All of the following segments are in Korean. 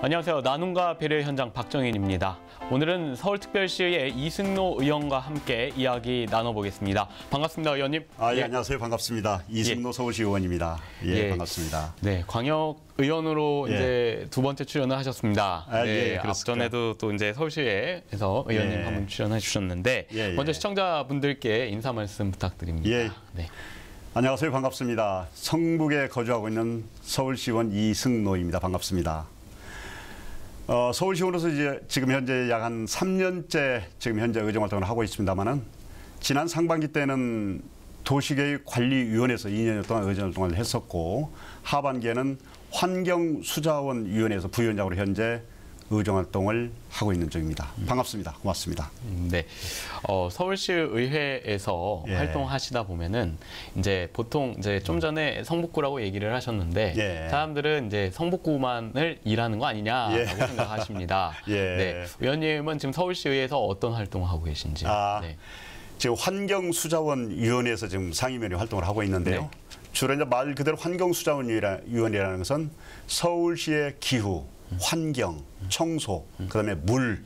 안녕하세요. 나눔과 배려 현장 박정인입니다. 오늘은 서울특별시의 이승노 의원과 함께 이야기 나눠보겠습니다. 반갑습니다, 의원님. 예, 안녕하세요. 반갑습니다. 이승노 서울시 의원입니다. 반갑습니다. 네, 광역 의원으로 이제 두 번째 출연을 하셨습니다. 앞전에도 또 이제 서울시에서 의원님 한 분 출연해 주셨는데 먼저 시청자분들께 인사 말씀 부탁드립니다. 네. 안녕하세요. 반갑습니다. 성북에 거주하고 있는 서울시의원 이승노입니다. 반갑습니다. 서울시의원으로서 이제 지금 현재 약 한 3년째 지금 현재 의정활동을 하고 있습니다만은 지난 상반기 때는 도시계획관리위원회에서 2년 동안 의정활동을 했었고 하반기에는 환경수자원위원회에서 부위원장으로 현재 의정활동을 하고 있는 중입니다. 반갑습니다. 고맙습니다. 네, 서울시 의회에서 활동하시다 보면은 이제 보통 이제 좀 전에 성북구라고 얘기를 하셨는데 사람들은 이제 성북구만을 일하는 거 아니냐라고 생각하십니다. 네, 의원님은 지금 서울시 의회에서 어떤 활동을 하고 계신지? 지금 환경수자원위원회에서 지금 상임위원회 활동을 하고 있는데요. 주로 이제 말 그대로 환경수자원위원회라는 것은 서울시의 기후, 환경, 청소, 그다음에 물,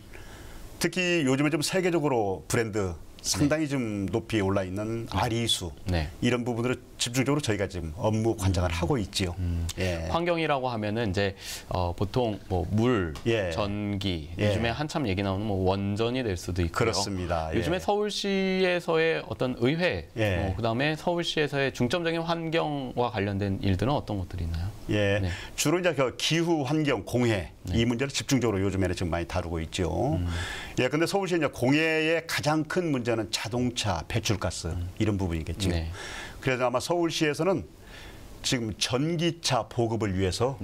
특히 요즘에 좀 세계적으로 브랜드 상당히 좀 높이 올라 있는 아리수 이런 부분들을 집중적으로 저희가 지금 업무 관장을 하고 있지요. 환경이라고 하면은 이제 보통 뭐 물, 전기, 요즘에 한참 얘기 나오는 뭐 원전이 될 수도 있고요. 그렇습니다. 요즘에 서울시에서의 어떤 의회, 그다음에 서울시에서의 중점적인 환경과 관련된 일들은 어떤 것들이 있나요? 주로 이제 그 기후, 환경, 공해 이 문제를 집중적으로 요즘에는 지금 많이 다루고 있죠. 근데 서울시 이제 공해의 가장 큰 문제는 자동차 배출가스 이런 부분이겠죠. 그래서 아마 서울시에서는 지금 전기차 보급을 위해서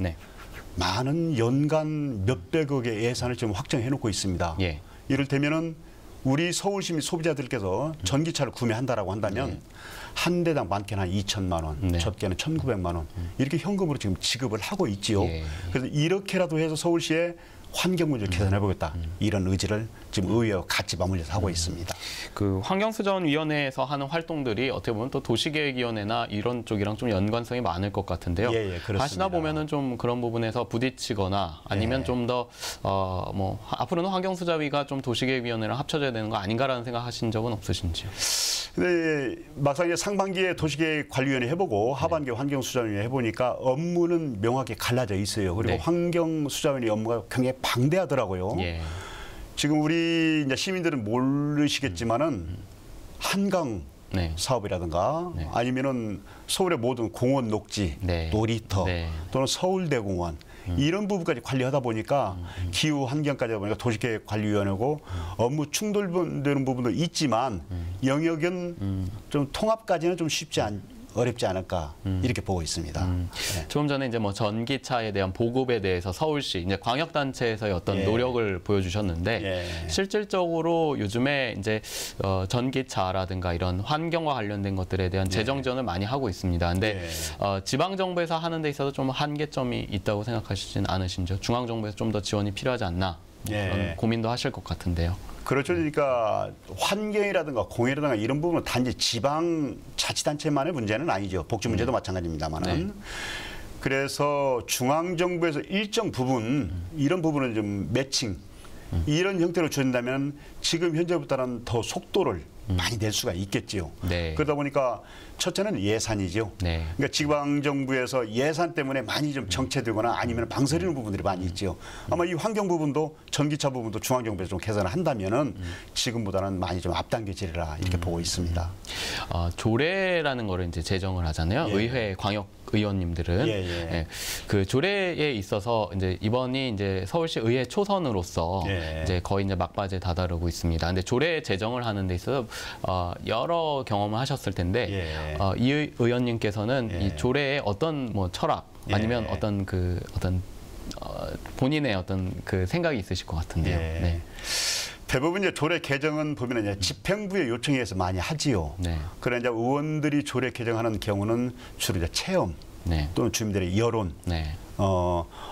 많은 연간 몇백억의 예산을 지금 확정해 놓고 있습니다. 이를테면은 우리 서울시민 소비자들께서 전기차를 구매한다라고 한다면 한 대당 많게는 한 2천만 원, 적게는 1,900만 원 이렇게 현금으로 지금 지급을 하고 있지요. 그래서 이렇게라도 해서 서울시의 환경 문제를 개선해 보겠다 이런 의지를 지금 의회와 같이 맞물려서 하고 있습니다. 그 환경수자원위원회에서 하는 활동들이 어떻게 보면 또 도시계획위원회나 이런 쪽이랑 좀 연관성이 많을 것 같은데요. 그렇습니다. 하시다 보면은 좀 그런 부분에서 부딪히거나 아니면 좀 더 뭐 앞으로는 환경수자위가 좀 도시계획위원회랑 합쳐져야 되는 거 아닌가라는 생각하신 적은 없으신지요? 근데 막상 이제 상반기에 도시계획관리위원회 해보고 하반기에 환경수자원위원회 해보니까 업무는 명확히 갈라져 있어요. 그리고 환경수자원위 업무가 굉장히 방대하더라고요. 지금 우리 이제 시민들은 모르시겠지만은 한강 사업이라든가 아니면은 서울의 모든 공원 녹지, 놀이터 또는 서울대공원 이런 부분까지 관리하다 보니까 기후 환경까지 하다 보니까 도시계획관리위원회고 업무 충돌되는 부분도 있지만 영역은 좀 통합까지는 좀 어렵지 않을까 이렇게 보고 있습니다. 조금 전에 이제 뭐 전기차에 대한 보급에 대해서 서울시 이제 광역단체에서의 어떤 노력을 보여주셨는데 실질적으로 요즘에 이제 전기차라든가 이런 환경과 관련된 것들에 대한 재정 지원을 많이 하고 있습니다. 근데 지방 정부에서 하는 데 있어서 좀 한계점이 있다고 생각하시진 않으신지요? 중앙 정부에서 좀 더 지원이 필요하지 않나? 그런 고민도 하실 것 같은데요. 그렇죠. 그러니까 환경이라든가 공해라든가 이런 부분은 단지 지방자치단체만의 문제는 아니죠. 복지 문제도 마찬가지입니다만은. 그래서 중앙정부에서 일정 부분 이런 부분은 좀 매칭 이런 형태로 준다면 지금 현재보다는 더 속도를 많이 낼 수가 있겠지요. 그러다 보니까 첫째는 예산이죠. 그러니까 지방정부에서 예산 때문에 많이 좀 정체되거나 아니면 망설이는 부분들이 많이 있죠. 아마 이 환경 부분도 전기차 부분도 중앙정부에서 좀 개선을 한다면은 지금보다는 많이 좀 앞당겨지리라 이렇게 보고 있습니다. 조례라는 거를 이제 제정을 하잖아요. 의회 광역 의원님들은 그 조례에 있어서 이제 이번이 이제 서울시 의회 초선으로서 이제 거의 이제 막바지에 다다르고 있습니다. 근데 조례 제정을 하는 데 있어서 여러 경험을 하셨을 텐데 이 의원님께서는 이 조례의 어떤 뭐 철학 아니면 어떤 본인의 어떤 그 생각이 있으실 것 같은데요. 대부분 이제 조례 개정은 보면 이제 집행부의 요청에 의해서 많이 하지요. 그러나 이제 의원들이 조례 개정하는 경우는 주로 이제 체험 또는 주민들의 여론,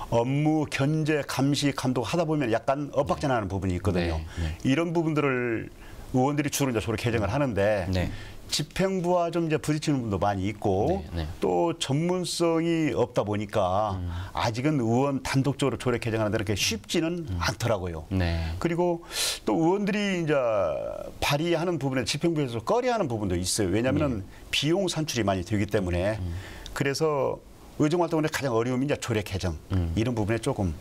업무 견제, 감시, 감독 하다 보면 약간 엇박자나는 부분이 있거든요. 이런 부분들을 의원들이 주로 이제 조례 개정을 하는데 네. 집행부와 좀 이제 부딪히는 분도 많이 있고 네, 네. 또 전문성이 없다 보니까 아직은 의원 단독적으로 조례 개정하는 데는 그렇게 쉽지는 않더라고요. 네. 그리고 또 의원들이 이제 발의하는 부분에 집행부에서 꺼려하는 부분도 있어요. 왜냐하면 비용 산출이 많이 되기 때문에 그래서 의정활동의 가장 어려움이 이제 조례 개정 이런 부분에 조금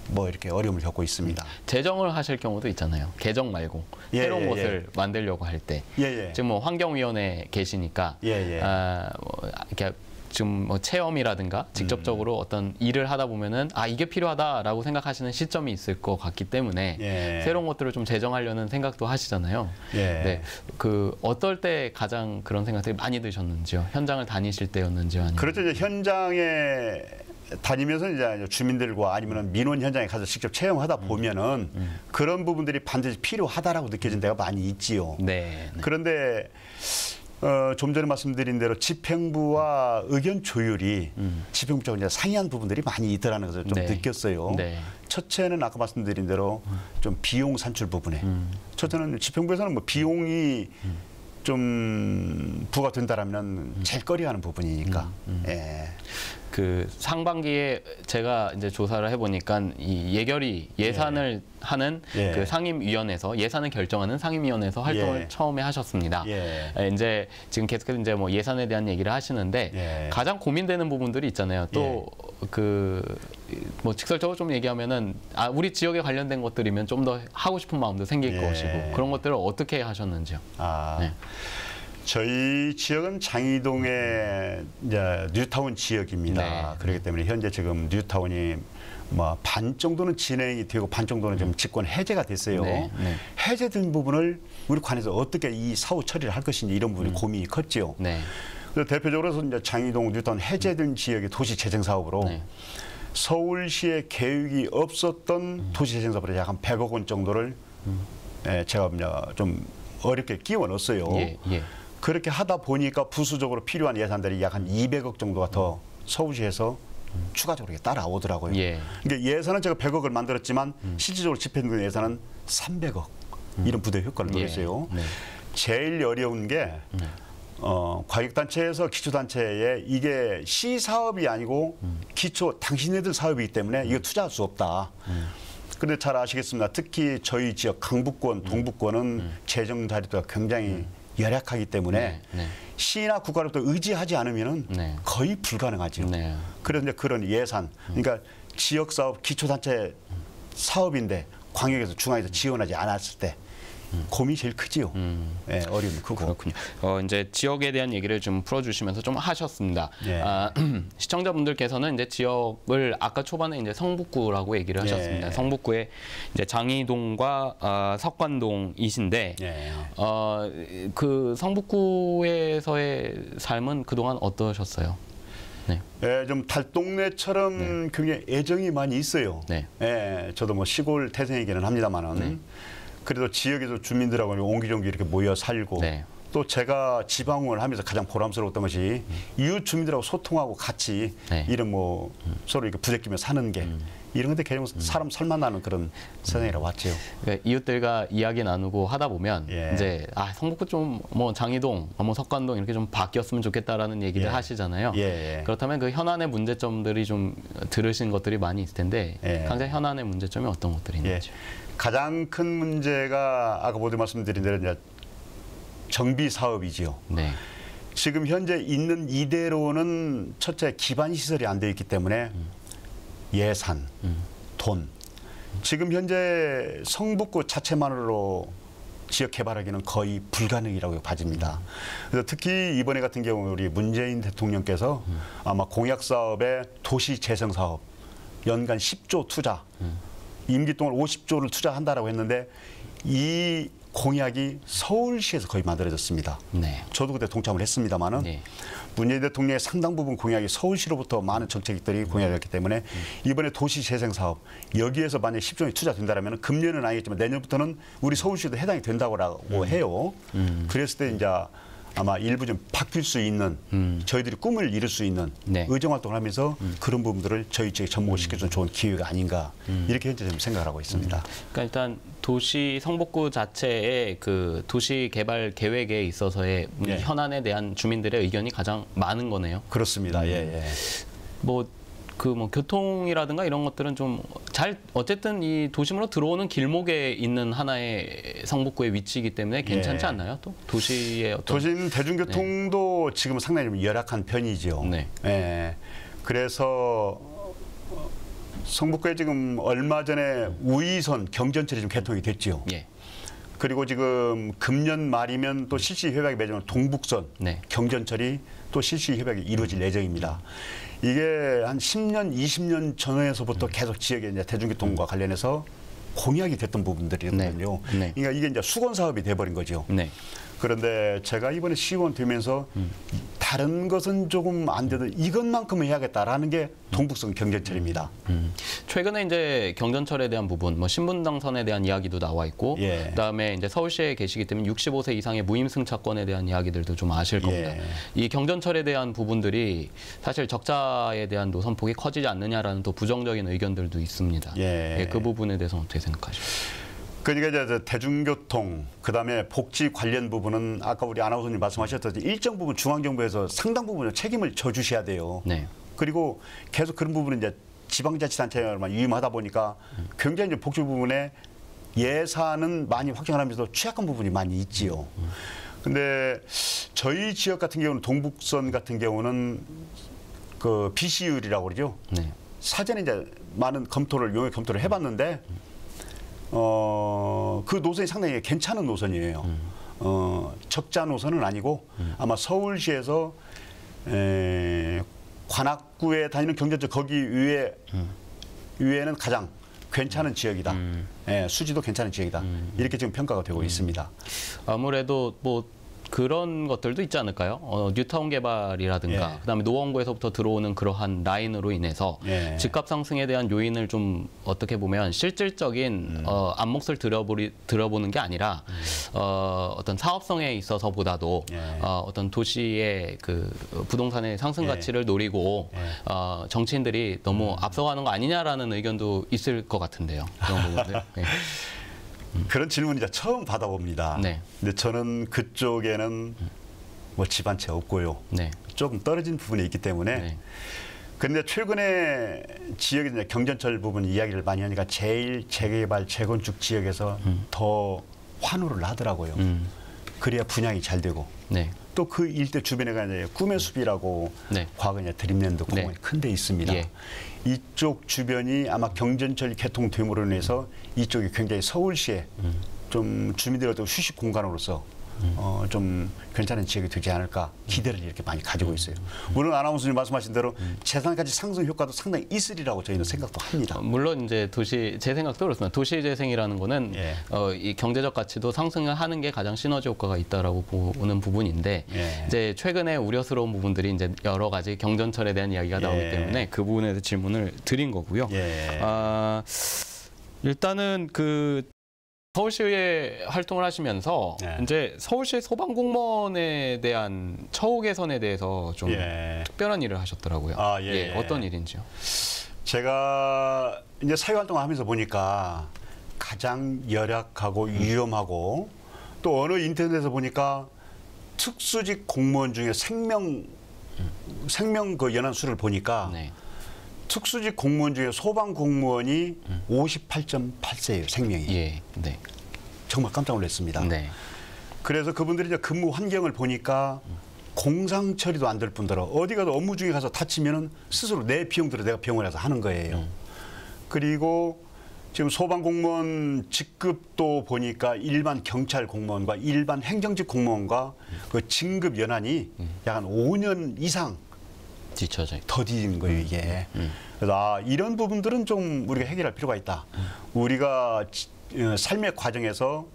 뭐 이렇게 어려움을 겪고 있습니다. 제정을 하실 경우도 있잖아요. 개정 말고 예, 새로운 예, 것을 만들려고 할 때. 예, 예. 지금 뭐 환경위원회 계시니까 예, 예. 뭐 이렇게 지금 뭐 체험이라든가 직접적으로 어떤 일을 하다 보면은 아 이게 필요하다라고 생각하시는 시점이 있을 것 같기 때문에 예. 새로운 것들을 좀 제정하려는 생각도 하시잖아요. 예. 네, 그 어떨 때 가장 그런 생각들이 많이 드셨는지요? 현장을 다니실 때였는지요? 아니면? 그렇죠. 이제 현장에 다니면서 이제 주민들과 아니면 민원 현장에 가서 직접 체험하다 보면은 그런 부분들이 반드시 필요하다라고 느껴진 데가 많이 있지요. 네. 네. 그런데 좀 전에 말씀드린 대로 집행부와 의견 조율이 집행부 쪽으로 이제 상이한 부분들이 많이 있더라는 것을 좀 네. 느꼈어요. 네. 첫째는 아까 말씀드린 대로 좀 비용 산출 부분에 첫째는 집행부에서는 뭐 비용이 좀 부과된다라면 제일 꺼려하는 부분이니까. 예. 그 상반기에 제가 이제 조사를 해보니까 이 예결위 예산을 하는 예. 그 상임위원회에서 예산을 결정하는 상임위원회에서 활동을 예. 처음에 하셨습니다. 예. 이제 지금 계속해서 이제 뭐 예산에 대한 얘기를 하시는데 예. 가장 고민되는 부분들이 있잖아요. 또 그 뭐 직설적으로 좀 얘기하면은 아 우리 지역에 관련된 것들이면 좀 더 하고 싶은 마음도 생길 예. 것이고 그런 것들을 어떻게 하셨는지요? 아. 네. 저희 지역은 장이동의 이제 뉴타운 지역입니다. 네. 그렇기 때문에 현재 지금 뉴타운이 뭐 반 정도는 진행이 되고 반 정도는 좀 집권 해제가 됐어요. 네, 네. 해제된 부분을 우리 관에서 어떻게 이 사후 처리를 할 것인지 이런 부분이 고민이 컸지요. 네. 그래서 대표적으로 이제 장이동, 뉴타운 해제된 지역의 도시 재생 사업으로 네. 서울시의 계획이 없었던 도시 재생 사업으로 약 한 100억 원 정도를 제가 좀 어렵게 끼워 넣었어요. 예, 예. 그렇게 하다 보니까 부수적으로 필요한 예산들이 약 한 200억 정도가 더 서울시에서 추가적으로 따라오더라고요. 예. 그러니까 예산은 제가 100억을 만들었지만 실질적으로 집행된 예산은 300억 이런 부대 효과를 노렸어요. 네. 제일 어려운 게 과익단체에서 기초단체에 이게 시 사업이 아니고 기초 당신네들 사업이기 때문에 이거 투자할 수 없다. 그런데 잘 아시겠습니다. 특히 저희 지역 강북권, 동북권은 재정 자료가 굉장히 열악하기 때문에 시나 국가로부터 의지하지 않으면은 거의 불가능하죠. 네. 그래서 이제 그런 예산, 그러니까 지역 사업, 기초단체 사업인데 광역에서 중앙에서 지원하지 않았을 때 고민이 제일 크지요. 예, 어려움이 크고. 그렇군요. 이제 지역에 대한 얘기를 좀 풀어주시면서 좀 하셨습니다. 예. 시청자분들께서는 이제 지역을 아까 초반에 이제 성북구라고 얘기를 하셨습니다. 예. 성북구에 이제 장이동과 석관동이신데 예. 그 성북구에서의 삶은 그동안 어떠셨어요? 네. 예, 좀 달동네처럼 굉장히 애정이 많이 있어요. 네. 예, 저도 뭐 시골 태생이기는 합니다만은 그래도 지역에서 주민들하고 옹기종기 이렇게 모여 살고 또 제가 지방을 하면서 가장 보람스러웠던 것이 이웃 주민들하고 소통하고 같이 이런 뭐 서로 이렇게 부대끼며 사는 게 이런 건데 계속 사람 살만 나는 그런 세상이라고 왔죠. 그러니까 이웃들과 이야기 나누고 하다 보면 이제 성북구 좀 뭐 장이동, 뭐 석관동 이렇게 좀 바뀌었으면 좋겠다라는 얘기를 하시잖아요. 그렇다면 그 현안의 문제점들이 좀 들으신 것들이 많이 있을 텐데 가장 현안의 문제점이 어떤 것들이 있는지. 가장 큰 문제가 아까 모두 말씀드린 대로 이제 정비 사업이지요. 네. 지금 현재 있는 이대로는 첫째 기반 시설이 안 돼 있기 때문에 예산, 돈. 지금 현재 성북구 자체만으로 지역 개발하기는 거의 불가능이라고 봐집니다. 그래서 특히 이번에 같은 경우 우리 문재인 대통령께서 아마 공약 사업에 도시 재생 사업 연간 10조 투자, 임기 동안 50조를 투자한다라고 했는데 이 공약이 서울시에서 거의 만들어졌습니다. 저도 그때 동참을 했습니다만은 문재인 대통령의 상당 부분 공약이 서울시로부터 많은 정책들이 공약이었기 때문에 이번에 도시 재생 사업 여기에서 만약 10조원이 투자된다라면 금년은 아니겠지만 내년부터는 우리 서울시도 해당이 된다고 해요. 그랬을 때 이제 아마 일부 좀 바뀔 수 있는 저희들이 꿈을 이룰 수 있는 네. 의정 활동을 하면서 그런 부분들을 저희 쪽에 접목을 시켜주는 좋은 기회가 아닌가 이렇게 현재 좀 생각을 하고 있습니다. 그러니까 일단 도시 성북구 자체의 그 도시 개발 계획에 있어서의 예. 현안에 대한 주민들의 의견이 가장 많은 거네요. 그렇습니다. 예, 예. 뭐 교통이라든가 이런 것들은 좀 잘 어쨌든 이 도심으로 들어오는 길목에 있는 하나의 성북구의 위치이기 때문에 괜찮지 예. 않나요? 또 도시의 어떤 도심 대중교통도 지금 상당히 좀 열악한 편이죠. 네. 예. 그래서 성북구에 지금 얼마 전에 우이선 경전철이 좀 개통이 됐지요. 예. 그리고 지금 금년 말이면 또 실시 협약이 맺은 동북선 네. 경전철이 또 실시 협약이 이루어질 예정입니다. 이게 한 10년, 20년 전에서부터 계속 지역의 이제 대중교통과 관련해서 공약이 됐던 부분들이거든요. 네. 네. 그러니까 이게 이제 수건 사업이 돼버린 거죠. 네. 그런데 제가 이번에 시의원 되면서 다른 것은 조금 안 돼도 이것만큼은 해야겠다라는 게 동북선 경전철입니다. 최근에 이제 경전철에 대한 부분, 뭐 신분당선에 대한 이야기도 나와 있고, 예. 그다음에 이제 서울시에 계시기 때문에 65세 이상의 무임승차권에 대한 이야기들도 좀 아실 겁니다. 예. 이 경전철에 대한 부분들이 사실 적자에 대한 노선폭이 커지지 않느냐라는 또 부정적인 의견들도 있습니다. 예. 예, 그 부분에 대해서 어떻게 생각하십니까? 그러니까 이제 대중교통, 그다음에 복지 관련 부분은 아까 우리 아나운서님 말씀하셨듯이 일정 부분 중앙정부에서 상당 부분을 책임을 져주셔야 돼요. 네. 그리고 계속 그런 부분은 이제 지방자치단체만 위임하다 보니까 굉장히 이제 복지 부분에 예산은 많이 확정하면서 취약한 부분이 많이 있지요. 근데 저희 지역 같은 경우는 동북선 같은 경우는 그 비시율이라고 그러죠. 네. 사전에 이제 많은 용역 검토를 해봤는데 그 노선이 상당히 괜찮은 노선이에요. 적자 노선은 아니고 아마 서울시에서 관악구에 다니는 경전철 거기 위에는 가장 괜찮은 지역이다. 예, 수지도 괜찮은 지역이다. 이렇게 지금 평가가 되고 있습니다. 아무래도 뭐 그런 것들도 있지 않을까요? 뉴타운 개발이라든가 예. 그다음에 노원구에서부터 들어오는 그러한 라인으로 인해서 예. 집값 상승에 대한 요인을 좀 어떻게 보면 실질적인 안목을 들어보는 게 아니라 어떤 사업성에 있어서보다도 예. 어떤 도시의 그 부동산의 상승 예. 가치를 노리고 예. 정치인들이 너무 앞서가는 거 아니냐라는 의견도 있을 것 같은데요. 그런 부분들. 네. 그런 질문 이제 처음 받아봅니다. 네. 근데 저는 그쪽에는 뭐 집 한 채 없고요. 네. 조금 떨어진 부분이 있기 때문에. 네. 그런데 최근에 지역에 이제 경전철 부분 이야기를 많이 하니까 제일 재개발, 재건축 지역에서 더 환호를 하더라고요. 그래야 분양이 잘 되고. 네. 또 그 일대 주변에가 이제 꿈의 숲이라고 네. 과거 이제 드림랜드 공원이 네. 큰 데 있습니다. 예. 이쪽 주변이 아마 경전철 개통됨으로 인해서 이쪽이 굉장히 서울시에 좀 주민들의 어떤 휴식 공간으로서 좀 괜찮은 지역이 되지 않을까 기대를 이렇게 많이 가지고 있어요. 물론 아나운서님 말씀하신 대로 재산가치 상승 효과도 상당히 있으리라고 저희는 생각도 합니다. 물론 이제 제 생각도 그렇습니다. 도시재생이라는 거는 예. 이 경제적 가치도 상승을 하는 게 가장 시너지 효과가 있다라고 보는 부분인데 예. 이제 최근에 우려스러운 부분들이 이제 여러 가지 경전철에 대한 이야기가 나오기 예. 때문에 그 부분에 대해서 질문을 드린 거고요. 예. 일단은 그 서울시의회 활동을 하시면서 네. 이제 서울시 소방공무원에 대한 처우 개선에 대해서 좀 예. 특별한 일을 하셨더라고요. 아, 예. 어떤 일인지요? 제가 이제 사회활동을 하면서 보니까 가장 열악하고 위험하고 또 어느 인터넷에서 보니까 특수직 공무원 중에 생명 그 연한수를 보니까 네. 특수직 공무원 중에 소방 공무원이 58.8세예요, 생명이. 예. 네. 정말 깜짝 놀랐습니다. 네. 그래서 그분들이 이제 근무 환경을 보니까 공상 처리도 안 될 뿐더러 어디 가도 업무 중에 가서 다치면은 스스로 내 비용대로 내가 병원에 가서 하는 거예요. 그리고 지금 소방 공무원 직급도 보니까 일반 경찰 공무원과 일반 행정직 공무원과 그 진급 연한이 약 한 5년 이상 뒤쳐져 있고. 더디는 거예요, 이게. 그래서 이런 부분들은 좀 우리가 해결할 필요가 있다. 우리가 삶의 과정에서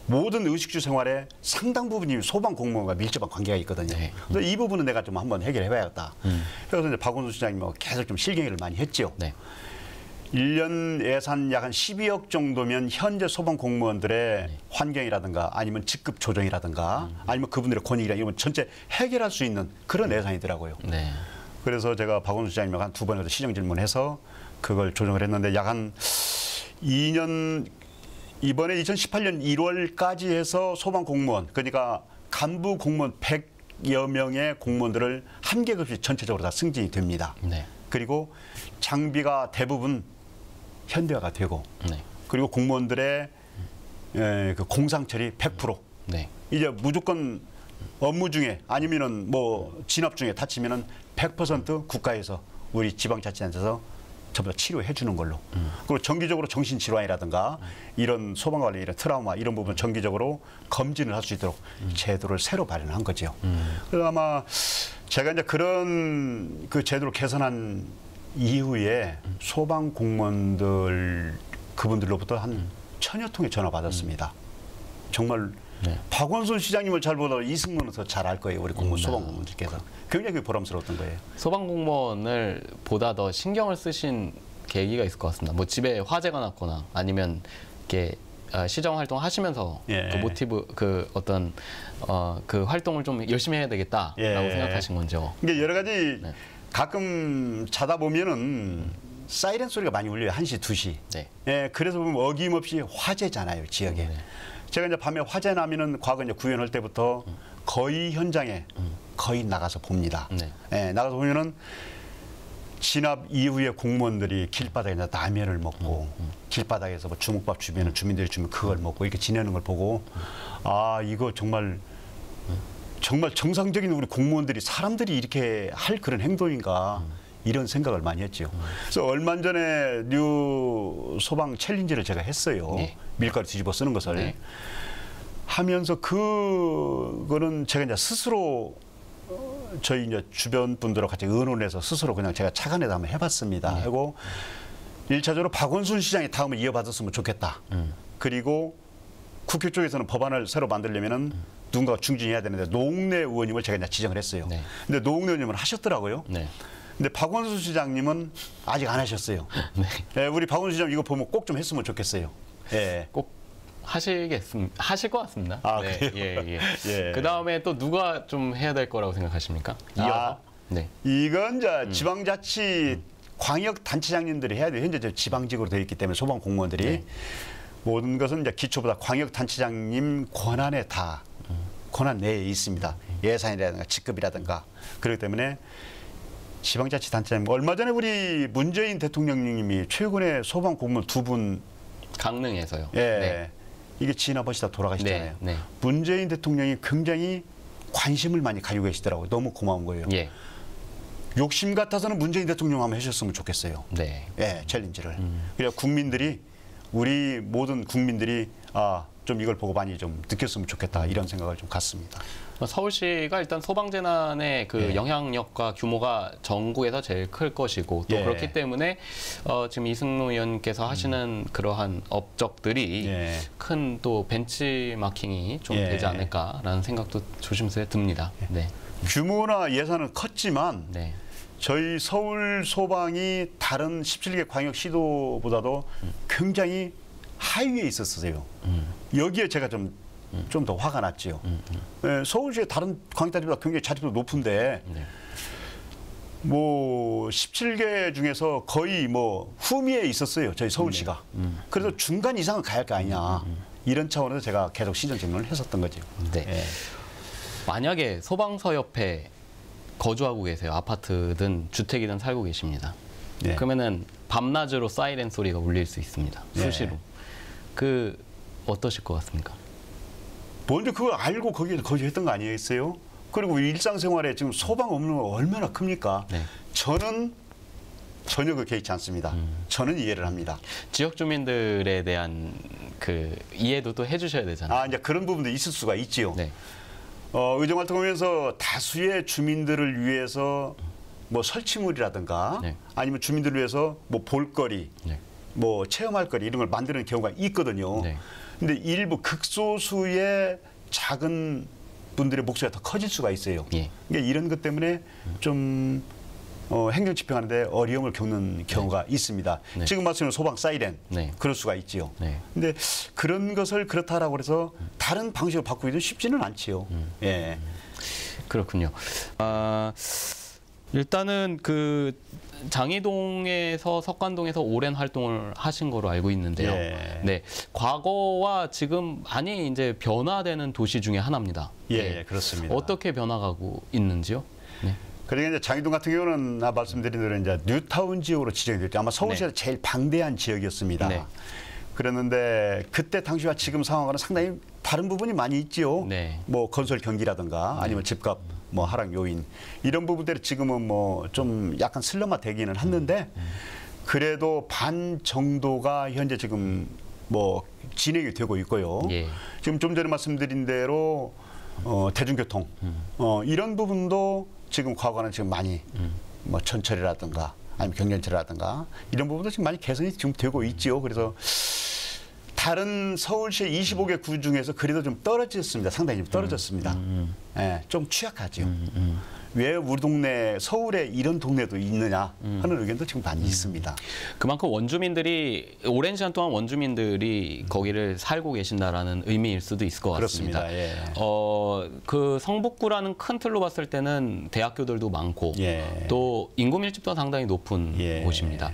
모든 의식주 생활에 상당 부분이 소방 공무원과 밀접한 관계가 있거든요. 네. 그래서 이 부분은 내가 좀 한번 해결해 봐야겠다. 그래서 이제 박원순 시장님하고 계속 좀 실갱이를 많이 했죠. 네. 1년 예산 약 한 12억 정도면 현재 소방 공무원들의 네. 환경이라든가 아니면 직급 조정이라든가 아니면 그분들의 권익이라 이런 건 전체 해결할 수 있는 그런 예산이더라고요. 네. 그래서 제가 박원순 시장님과 한 2번 정도 시정 질문해서 그걸 조정을 했는데 약 한 2년 이번에 2018년 1월까지 해서 소방 공무원 그러니까 간부 공무원 100여 명의 공무원들을 한 계급씩 전체적으로 다 승진이 됩니다. 네. 그리고 장비가 대부분 현대화가 되고 네. 그리고 공무원들의 그 공상 처리 100%. 네. 이제 무조건 업무 중에 아니면은 뭐 진압 중에 다치면은 100% 국가에서 우리 지방자치단체에서 전부 다 치료해 주는 걸로. 그리고 정기적으로 정신질환이라든가 이런 소방관리, 이런 트라우마 이런 부분 정기적으로 검진을 할 수 있도록 제도를 새로 마련한 거죠. 그래서 아마 제가 이제 그런 그 제도를 개선한 이후에 소방 공무원들 그분들로부터 한 1000여 통의 전화 받았습니다. 정말 네. 박원순 시장님을 잘 보다 이승만은 더 잘 알 거예요. 우리 공무원 소방 공무원들께서 굉장히 보람스러웠던 거예요. 소방 공무원을 보다 더 신경을 쓰신 계기가 있을 것 같습니다. 뭐 집에 화재가 났거나 아니면 이렇게 시정 활동 하시면서 예. 그 모티브 그 어떤 그 활동을 좀 열심히 해야 되겠다라고 예. 생각하신 건죠. 이게 여러 가지 네. 가끔 자다 보면은 사이렌 소리가 많이 울려요. 1시, 2시. 네. 예, 그래서 보면 어김없이 화재잖아요, 지역에. 네. 제가 이제 밤에 화재 나면은 과거 이제 구현할 때부터 거의 현장에 거의 나가서 봅니다. 네. 예, 나가서 보면은 진압 이후에 공무원들이 길바닥에 라면을 먹고 길바닥에서 뭐 주먹밥 주면은 주민들이 주면 그걸 먹고 이렇게 지내는 걸 보고 아, 이거 정말 정상적인 우리 공무원들이 사람들이 이렇게 할 그런 행동인가 이런 생각을 많이 했죠. 그래서 얼마 전에 뉴 소방 챌린지를 제가 했어요. 네. 밀가루 뒤집어 쓰는 것을 네. 하면서 그거는 제가 이제 스스로 저희 이제 주변 분들하고 같이 의논해서 스스로 그냥 제가 차관에다 한번 해봤습니다. 네. 하고 1차적으로 박원순 시장이 다음에 이어받았으면 좋겠다. 그리고 국회 쪽에서는 법안을 새로 만들려면은 누군가가 중진해야 되는데 노웅래 의원님을 제가 이제 지정을 했어요. 네. 근데 노웅래 의원님은 하셨더라고요. 네. 근데 박원순 시장님은 아직 안 하셨어요. 네. 예, 우리 박원순 시장 이거 보면 꼭 좀 했으면 좋겠어요. 예. 꼭 하실 것 같습니다. 아, 네. 그래요? 예, 예. 예. 그 다음에 또 누가 좀 해야 될 거라고 생각하십니까? 이어서? 네. 이건 이제 지방자치 광역단체장님들이 해야 돼요. 현재 저 지방직으로 되어 있기 때문에 소방 공무원들이 네. 모든 것은 이제 기초보다 광역단체장님 권한에 다 권한 내에 있습니다. 예산이라든가 직급이라든가 그렇기 때문에 지방자치단체장님 얼마 전에 우리 문재인 대통령님이 최근에 소방 공무원 2분 강릉에서요. 예. 네. 이게 지나버시다 돌아가시잖아요. 네, 네. 문재인 대통령이 굉장히 관심을 많이 가지고 계시더라고요. 너무 고마운 거예요. 예. 욕심 같아서는 문재인 대통령 한번 해주셨으면 좋겠어요. 네. 예, 챌린지를. 그래야 국민들이 우리 모든 국민들이 좀 이걸 보고 많이 좀 느꼈으면 좋겠다 이런 생각을 좀 갖습니다. 서울시가 일단 소방재난의 그 예. 영향력과 규모가 전국에서 제일 클 것이고 또 예. 그렇기 때문에 지금 이승로 의원께서 하시는 그러한 업적들이 예. 큰 또 벤치마킹이 좀 예. 되지 않을까라는 생각도 조심스레 듭니다. 네. 규모나 예산은 컸지만 네. 저희 서울 소방이 다른 17개 광역 시도보다도 굉장히 하위에 있었어요. 여기에 제가 좀 더 화가 났지요. 예, 서울시의 다른 광역단체보다 굉장히 자립도 높은데 네. 뭐 17개 중에서 거의 뭐 후미에 있었어요. 저희 서울시가. 그래서 중간 이상은 가야 할 거 아니냐. 이런 차원에서 제가 계속 시정 질문을 했었던 거죠. 네. 예. 만약에 소방서 옆에 거주하고 계세요. 아파트든 주택이든 살고 계십니다. 네. 그러면은 밤낮으로 사이렌 소리가 울릴 수 있습니다. 수시로. 네. 그 어떠실 것 같습니까? 먼저 그걸 알고 거기에 거주했던 거 아니겠어요? 그리고 일상생활에 지금 소방 없는 거 얼마나 큽니까? 네. 저는 전혀 그 개의치 않습니다. 저는 이해를 합니다. 지역 주민들에 대한 그 이해도 또 해주셔야 되잖아요. 이제 그런 부분도 있을 수가 있지요. 네. 의정 활동하면서 다수의 주민들을 위해서 뭐 설치물이라든가 네. 아니면 주민들을 위해서 뭐 볼거리, 네. 뭐 체험할 거리 이런 걸 만드는 경우가 있거든요. 네. 근데 일부 극소수의 작은 분들의 목소리가 더 커질 수가 있어요. 예. 그러니까 이런 것 때문에 좀 행정 집행하는데 어려움을 겪는 경우가 있습니다. 네. 지금 말씀하신 소방 사이렌 네. 그럴 수가 있지요. 네. 근데 그런 것을 그렇다라고 해서 다른 방식으로 바꾸기도 쉽지는 않지요. 예. 그렇군요. 일단은 그 장이동에서 석관동에서 오랜 활동을 하신 거로 알고 있는데요. 예. 네, 과거와 지금 많이 이제 변화되는 도시 중에 하나입니다. 예, 네. 그렇습니다. 어떻게 변화가고 있는지요? 네. 그러니까 이제 장이동 같은 경우는 말씀드린 대로 이제 뉴타운 지역으로 지정이 됐죠. 아마 서울시에서 네. 제일 방대한 지역이었습니다. 네. 그랬는데 그때 당시와 지금 상황과는 상당히 다른 부분이 많이 있지요. 네. 뭐 건설 경기라든가 아니면 집값 뭐 하락 요인 이런 부분들이 지금은 뭐 좀 약간 슬럼화 되기는 했는데 그래도 반 정도가 현재 지금 뭐 진행이 되고 있고요. 예. 지금 좀 전에 말씀드린 대로 대중교통 이런 부분도 지금 과거는 지금 많이 뭐 전철이라든가 아니면 경전철이라든가 이런 부분도 지금 많이 개선이 지금 되고 있지요. 그래서 다른 서울시의 25개 구 중에서 그래도 좀 떨어졌습니다. 상당히 좀 떨어졌습니다. 예, 좀 취약하죠. 왜 우리 동네 서울에 이런 동네도 있느냐 하는 의견도 지금 많이 있습니다. 그만큼 원주민들이 오랜 시간 동안 원주민들이 거기를 살고 계신다라는 의미일 수도 있을 것 같습니다. 그렇습니다. 예. 그 성북구라는 큰 틀로 봤을 때는 대학교들도 많고 예. 또 인구 밀집도가 상당히 높은 예. 곳입니다.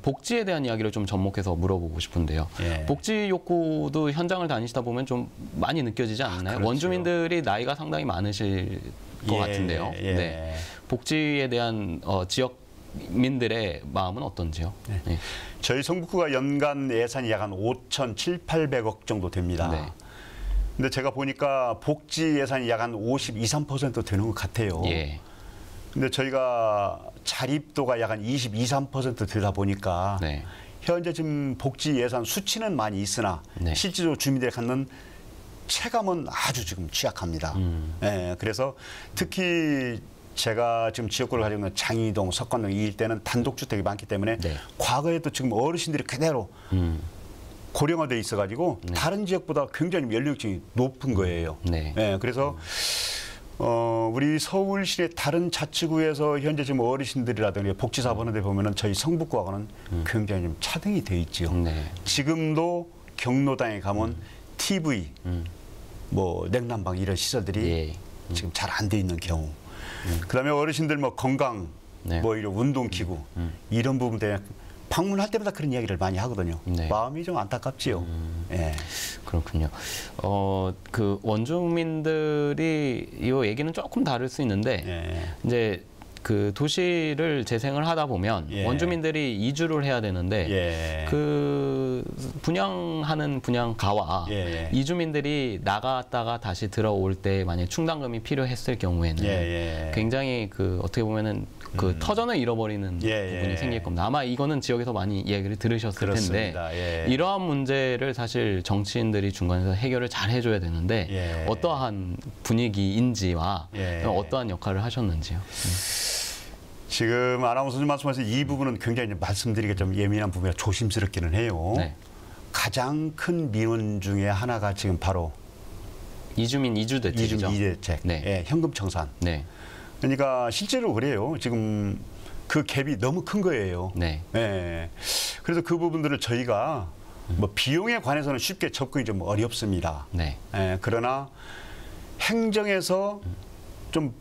복지에 대한 이야기를 좀 접목해서 물어보고 싶은데요. 예. 복지 욕구도 현장을 다니시다 보면 좀 많이 느껴지지 않나요? 그렇죠. 원주민들이 나이가 상당히 많으실 것 같은데요. 예. 네. 복지에 대한 지역민들의 마음은 어떤지요? 네. 네. 저희 성북구가 연간 예산이 약 한 5,700~800억 정도 됩니다. 네. 근데 제가 보니까 복지 예산이 약 한 52~53% 되는 것 같아요. 예. 근데 저희가 자립도가 약 한 22~23% 되다 보니까 네. 현재 지금 복지 예산 수치는 많이 있으나 네. 실제로 주민들이 갖는 체감은 아주 지금 취약합니다. 예, 그래서 특히 제가 지금 지역구를 가지고 있는 장이동, 석관동 이 일대는 단독주택이 많기 때문에 네. 과거에도 지금 어르신들이 그대로 고령화돼 있어가지고 네. 다른 지역보다 굉장히 연령층이 높은 거예요. 네. 예, 그래서 우리 서울시의 다른 자치구에서 현재 지금 어르신들이라든지 복지사업하는 데 보면은 저희 성북구하고는 굉장히 좀 차등이 돼 있죠. 네. 지금도 경로당에 가면 TV, 뭐 냉난방 이런 시설들이 예. 지금 잘 안 돼 있는 경우. 그다음에 어르신들 뭐 건강, 네. 뭐 이런 운동기구 이런 부분 때문에 방문할 때마다 그런 이야기를 많이 하거든요. 네. 마음이 좀 안타깝지요. 예. 그렇군요. 그 원주민들이 이 얘기는 조금 다를 수 있는데 예. 이제 그 도시를 재생을 하다 보면 예. 원주민들이 이주를 해야 되는데 예. 그 분양하는 분양가와 예. 이주민들이 나갔다가 다시 들어올 때 만약 충당금이 필요했을 경우에는 예. 굉장히 그 어떻게 보면은 그 터전을 잃어버리는 예. 부분이 생길 겁니다. 아마 이거는 지역에서 많이 이야기를 들으셨을 그렇습니다. 텐데 예. 이러한 문제를 사실 정치인들이 중간에서 해결을 잘 해줘야 되는데 예. 어떠한 분위기인지와 예. 어떠한 역할을 하셨는지요. 지금 아나운서님 말씀하신 이 부분은 굉장히 말씀드리기가 좀 예민한 부분이라 조심스럽기는 해요. 네. 가장 큰 민원 중에 하나가 지금 바로 이주민 이주대책이죠. 이주민 이주대책, 네. 예, 현금 청산. 네. 그러니까 실제로 그래요. 지금 그 갭이 너무 큰 거예요. 네. 예. 그래서 그 부분들을 저희가 뭐 비용에 관해서는 쉽게 접근이 좀 어렵습니다. 네. 예, 그러나 행정에서 좀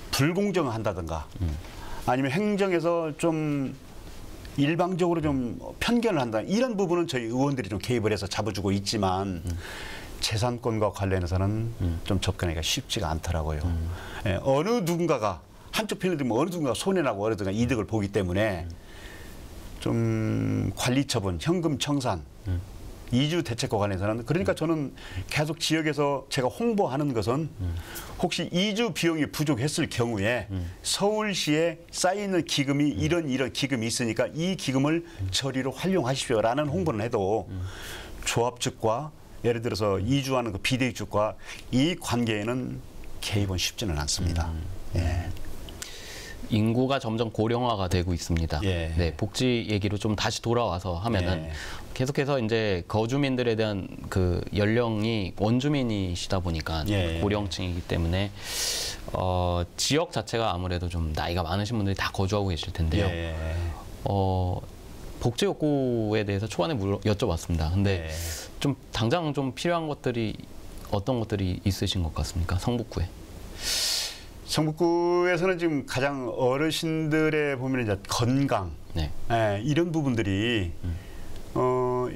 불공정한다든가 아니면 행정에서 좀 일방적으로 좀 편견을 한다 이런 부분은 저희 의원들이 좀 개입을 해서 잡아주고 있지만 재산권과 관련해서는 좀 접근하기가 쉽지가 않더라고요. 예, 어느 누군가가 한쪽 편에 들면 어느 누군가가 손해나고 어느 누군가 이득을 보기 때문에 좀 관리처분, 현금 청산, 이주 대책과 관련해서는 그러니까 저는 계속 지역에서 제가 홍보하는 것은 혹시 이주 비용이 부족했을 경우에 서울시에 쌓이는 기금이 이런 기금이 있으니까 이 기금을 저리로 활용하십시오라는 홍보는 해도 조합 측과 예를 들어서 이주하는 그 비대위 측과 이 관계에는 개입은 쉽지는 않습니다. 예. 인구가 점점 고령화가 되고 있습니다. 예. 네, 복지 얘기로 좀 다시 돌아와서 하면은 예. 계속해서 이제 거주민들에 대한 그 연령이 원주민이시다 보니까 예. 고령층이기 때문에 지역 자체가 아무래도 좀 나이가 많으신 분들이 다 거주하고 계실 텐데요. 예. 복지 욕구에 대해서 초반에 여쭤봤습니다. 근데 예. 좀 당장 좀 필요한 것들이 어떤 것들이 있으신 것 같습니까? 성북구에. 성북구에서는 지금 가장 어르신들의 보면 이제 건강, 네. 이런 부분들이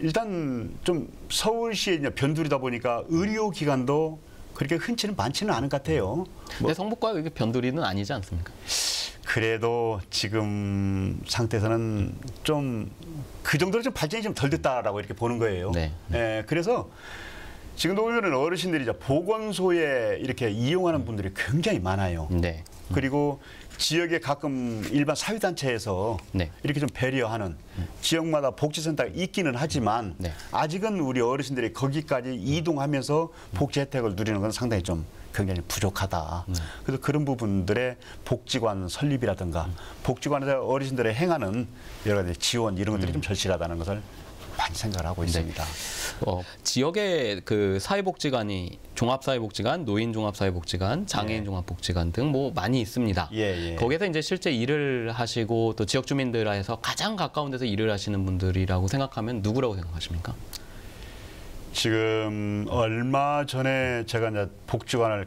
일단 좀 서울시에 이제 변두리다 보니까 의료기관도 그렇게 흔치는 많지는 않은 것 같아요. 근데 성북구가 이게 변두리는 아니지 않습니까? 그래도 지금 상태에서는 좀 그 정도로 좀 발전이 좀 덜 됐다라고 이렇게 보는 거예요. 네. 그래서 지금도 보면 어르신들이 이제 보건소에 이렇게 이용하는 분들이 굉장히 많아요. 네. 그리고 지역에 가끔 일반 사회단체에서 네. 이렇게 좀 배려하는 지역마다 복지센터가 있기는 하지만 네. 아직은 우리 어르신들이 거기까지 이동하면서 복지 혜택을 누리는 건 상당히 좀 굉장히 부족하다. 그래서 그런 부분들의 복지관 설립이라든가 복지관에서 어르신들의 행하는 여러 가지 지원 이런 것들이 좀 절실하다는 것을 많이 생각을 하고 있습니다. 지역의 그 사회복지관이 종합사회복지관, 노인종합사회복지관, 장애인종합복지관 등 뭐 많이 있습니다. 예. 거기서 이제 실제 일을 하시고 또 지역 주민들에서 가장 가까운 데서 일을 하시는 분들이라고 생각하면 누구라고 생각하십니까? 지금 얼마 전에 제가 이제 복지관을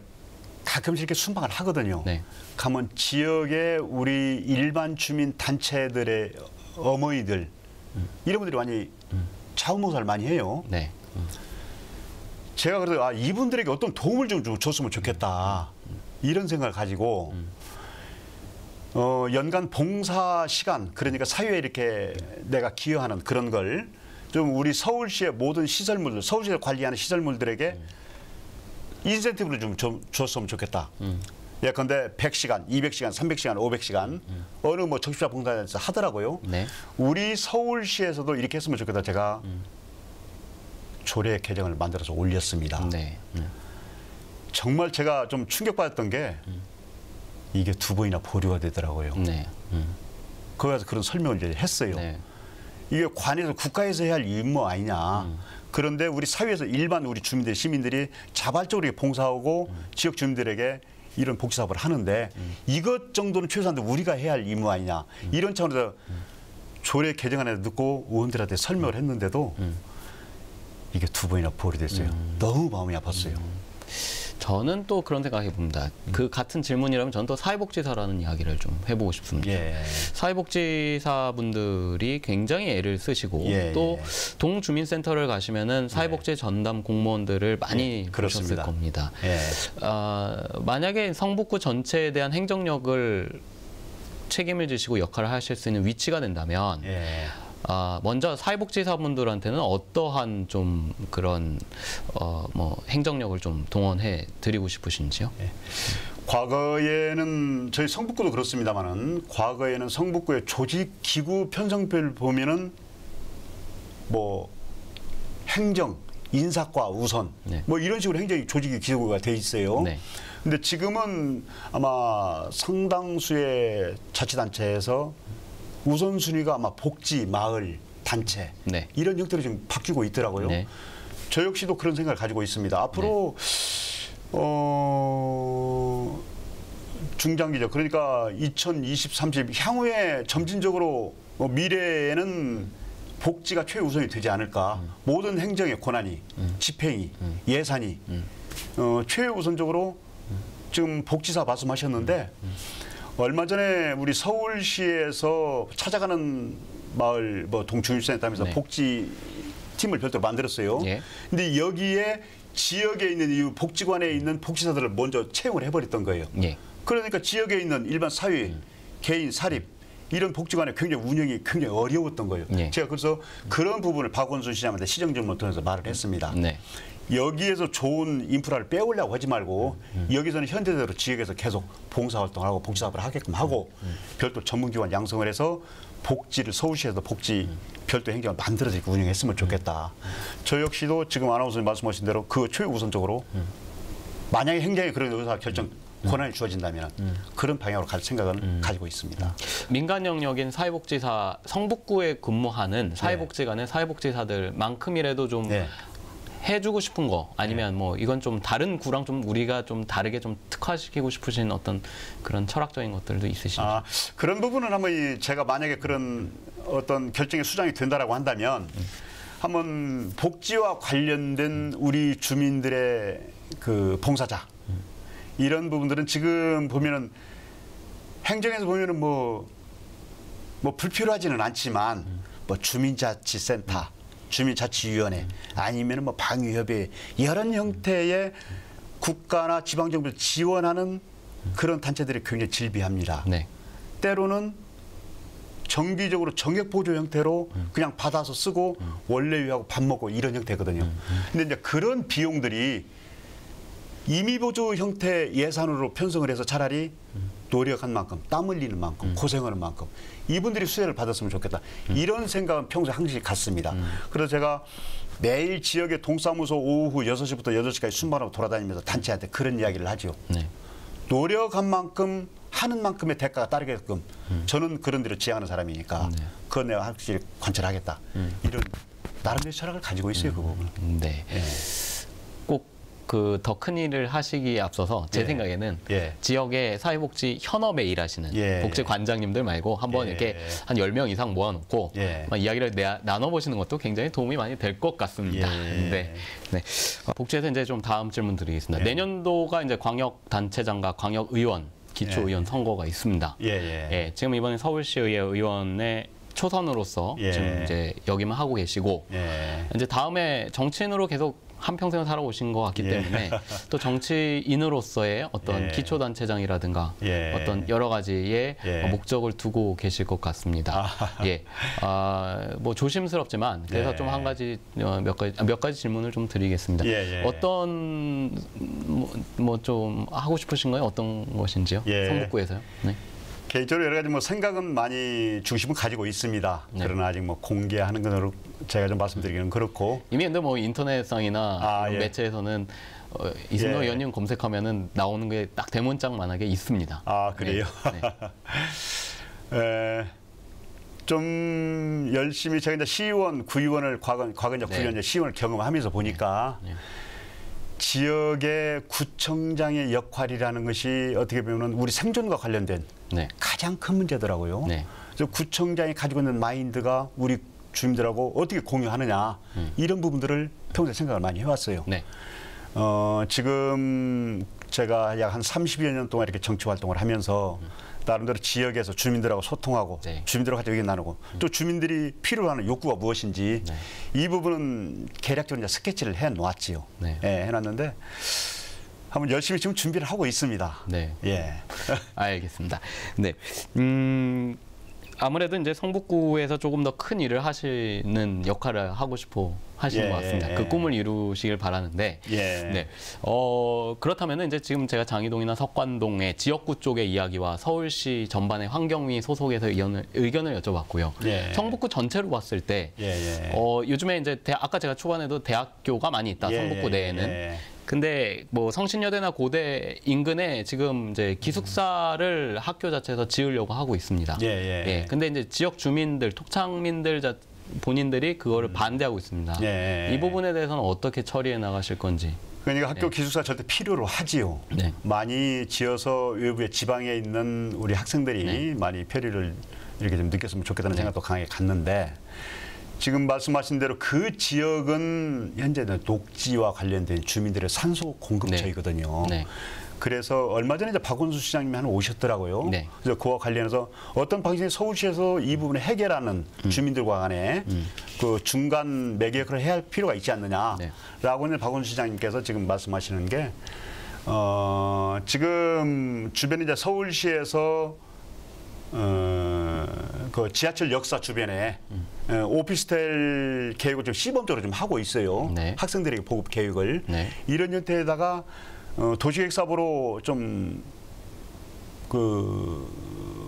가끔씩 이렇게 순방을 하거든요. 네. 가면 지역의 우리 일반 주민 단체들의 어머니들 이런 분들이 많이 자원봉사를 많이 해요. 네. 제가 그래서 이분들에게 어떤 도움을 좀 줬으면 좋겠다 이런 생각을 가지고 연간 봉사 시간 그러니까 사회에 이렇게 내가 기여하는 그런 걸 좀 우리 서울시의 모든 시설물들 서울시를 관리하는 시설물들에게 인센티브를 좀 줬으면 좋겠다. 예컨대 100시간, 200시간, 300시간, 500시간 어느 뭐 적십자 봉사에서 하더라고요. 네. 우리 서울시에서도 이렇게 했으면 좋겠다. 제가 조례 개정을 만들어서 올렸습니다. 네. 정말 제가 좀 충격받았던 게 이게 2번이나 보류가 되더라고요. 네. 거기 가서 그런 설명을 이제 했어요. 네. 이게 관에서 국가에서 해야 할 임무 아니냐. 그런데 우리 사회에서 일반 우리 주민들, 시민들이 자발적으로 봉사하고 지역 주민들에게 이런 복지 사업을 하는데 이것 정도는 최소한 우리가 해야 할 임무 아니냐. 이런 차원에서 조례 개정안에 넣고 의원들한테 설명을 했는데도 이게 2번이나 보류됐어요. 너무 마음이 아팠어요. 저는 또 그런 생각해 봅니다. 그 같은 질문이라면 저는 또 사회복지사라는 이야기를 좀 해보고 싶습니다. 예. 사회복지사분들이 굉장히 애를 쓰시고 또 동주민센터를 가시면은 사회복지 전담 공무원들을 많이 보셨을 겁니다. 만약에 성북구 전체에 대한 행정력을 책임을 지시고 역할을 하실 수 있는 위치가 된다면 먼저 사회복지사분들한테는 어떠한 좀 그런 뭐 행정력을 좀 동원해 드리고 싶으신지요? 과거에는 저희 성북구도 그렇습니다만은 과거에는 성북구의 조직 기구 편성표를 보면은 뭐 행정, 인사과 우선 뭐 이런 식으로 행정이 조직이 기구가 돼 있어요. 근데 지금은 아마 상당수의 자치단체에서 우선순위가 아마 복지, 마을, 단체 이런 형태로 지금 바뀌고 있더라고요. 저 역시도 그런 생각을 가지고 있습니다. 앞으로 중장기적 그러니까 2020, 30 향후에 점진적으로 미래에는 복지가 최우선이 되지 않을까. 모든 행정의 권한이, 집행이, 예산이 최우선적으로 지금 복지사 말씀하셨는데 얼마 전에 우리 서울시에서 찾아가는 마을 뭐 동주민센터 하면서 복지 팀을 별도로 만들었어요. 근데 여기에 지역에 있는 이 복지관에 있는 복지사들을 먼저 채용을 해버렸던 거예요. 그러니까 지역에 있는 일반 사회, 개인, 사립 이런 복지관의 굉장히 운영이 굉장히 어려웠던 거예요. 제가 그래서 그런 부분을 박원순 시장한테 시정정론을 통해서 말을 했습니다. 여기에서 좋은 인프라를 빼오려고 하지 말고 여기서는 현대대로 지역에서 계속 봉사활동을 하고 복지사업을 하게끔 하고 별도 전문기관 양성을 해서 복지를 서울시에서 복지 별도 행정을 만들어서 이렇게 운영했으면 좋겠다. 저 역시도 지금 아나운서님 말씀하신 대로 그 최우선적으로 만약에 행정이 그런 의사 결정 권한이 주어진다면 그런 방향으로 갈 생각은 가지고 있습니다. 민간 영역인 사회복지사 성북구에 근무하는 사회복지관의 사회복지사들만큼이라도 좀 네. 해주고 싶은 거 아니면 뭐 이건 좀 다른 구랑 좀 우리가 좀 다르게 좀 특화시키고 싶으신 어떤 그런 철학적인 것들도 있으신지? 그런 부분은 한번 제가 만약에 그런 어떤 결정의 수장이 된다라고 한다면 한번 복지와 관련된 우리 주민들의 그 봉사자 이런 부분들은 지금 보면은 행정에서 보면은 뭐 불필요하지는 않지만 뭐 주민자치센터, 주민자치위원회 아니면은 뭐 방위협의 여러 형태의 국가나 지방정부를 지원하는 그런 단체들이 굉장히 질비합니다. 네. 때로는 정기적으로 정액보조 형태로 그냥 받아서 쓰고 원래위하고 밥 먹고 이런 형태거든요. 근데 이제 그런 비용들이 임의보조 형태 예산으로 편성을 해서 차라리 노력한 만큼, 땀 흘리는 만큼, 고생하는 만큼 이분들이 수혜를 받았으면 좋겠다. 이런 생각은 평소에 항상 갖습니다. 그래서 제가 매일 지역의 동사무소 오후 6시부터 8시까지 순번하고 돌아다니면서 단체한테 그런 이야기를 하죠. 네. 노력한 만큼 하는 만큼의 대가가 따르게끔 저는 그런 대로 지향하는 사람이니까 그건 내가 확실히 관철하겠다. 이런 나름대로 철학을 가지고 있어요. 그 부분은. 네. 예. 꼭 그 더 큰 일을 하시기에 앞서서 제 예. 생각에는 예. 지역의 사회복지 현업에 일하시는 예. 복지관장님들 말고 한번 예. 이렇게 한 10명 이상 모아놓고 예. 이야기를 나눠보시는 것도 굉장히 도움이 많이 될 것 같습니다. 예. 네. 네. 복지에서 이제 좀 다음 질문 드리겠습니다. 예. 내년도가 이제 광역단체장과 광역의원, 기초의원 선거가 있습니다. 예. 예. 예, 지금 이번에 서울시의회 의원의 초선으로서 예. 지금 이제 역임을 하고 계시고 예. 이제 다음에 정치인으로 계속 한평생을 살아오신 것 같기 때문에 또 정치인으로서의 어떤 예. 기초단체장이라든가 예. 어떤 여러 가지의 예. 목적을 두고 계실 것 같습니다. 예, 뭐 조심스럽지만 그래서 예. 좀 한 가지 몇 가지 질문을 좀 드리겠습니다. 예. 어떤 뭐 좀 하고 싶으신 거요? 어떤 것인지요? 예. 성북구에서요? 네. 개인적으로 여러 가지 뭐 생각은 많이 중심은 가지고 있습니다. 네. 그러나 그러나 아직 뭐 공개하는 건 제가 좀 말씀드리기는 그렇고. 이미 근데 뭐 인터넷상이나 예. 매체에서는 이승로 예. 의원님 검색하면은 나오는 게 딱 대문짝만하게 있습니다. 그래요? 네. 좀 열심히 제가 이제 시의원, 구의원을 과거 이제 구의원, 이제 시의원을 경험하면서 보니까 지역의 구청장의 역할이라는 것이 어떻게 보면 우리 생존과 관련된 가장 큰 문제더라고요. 그래서 구청장이 가지고 있는 마인드가 우리 주민들하고 어떻게 공유하느냐 이런 부분들을 평소에 생각을 많이 해왔어요. 지금 제가 약 한 30여 년 동안 이렇게 정치 활동을 하면서 나름대로 지역에서 주민들하고 소통하고 주민들하고 같이 의견 나누고 또 주민들이 필요로 하는 욕구가 무엇인지 이 부분은 계략적으로 이제 스케치를 해놓았지요. 해놨는데 한번 열심히 지금 준비를 하고 있습니다. 예. 알겠습니다. 네. 아무래도 이제 성북구에서 조금 더 큰 일을 하시는 역할을 하고 싶어 하시는 것 같습니다. 그 꿈을 이루시길 바라는데, 그렇다면 이제 지금 제가 장이동이나 석관동의 지역구 쪽의 이야기와 서울시 전반의 환경위 소속에서 의견을 여쭤봤고요. 성북구 전체로 봤을 때, 요즘에 이제 아까 제가 초반에도 대학교가 많이 있다, 성북구 내에는. 근데 뭐 성신여대나 고대 인근에 지금 이제 기숙사를 학교 자체에서 지으려고 하고 있습니다. 근데 이제 지역 주민들, 토착민들 본인들이 그거를 반대하고 있습니다. 이 부분에 대해서는 어떻게 처리해 나가실 건지. 그러니까 학교 기숙사 절대 필요로 하지요. 많이 지어서 외부의 지방에 있는 우리 학생들이 많이 편의를 이렇게 좀 느꼈으면 좋겠다는 생각도 강하게 갖는데. 지금 말씀하신 대로 그 지역은 현재는 녹지와 관련된 주민들의 산소 공급처이거든요. 그래서 얼마 전에 이제 박원순 시장님이 한 오셨더라고요. 그래서 그와 관련해서 어떤 방식의 서울시에서 이 부분을 해결하는 주민들과 간에 그 중간 매개 역할을 해야 할 필요가 있지 않느냐라고 이제 박원순 시장님께서 지금 말씀하시는 게 지금 주변에 이제 서울시에서 그 지하철 역사 주변에 오피스텔 계획을 좀 시범적으로 좀 하고 있어요. 학생들에게 보급 계획을. 이런 형태에다가 도시계획사업으로 좀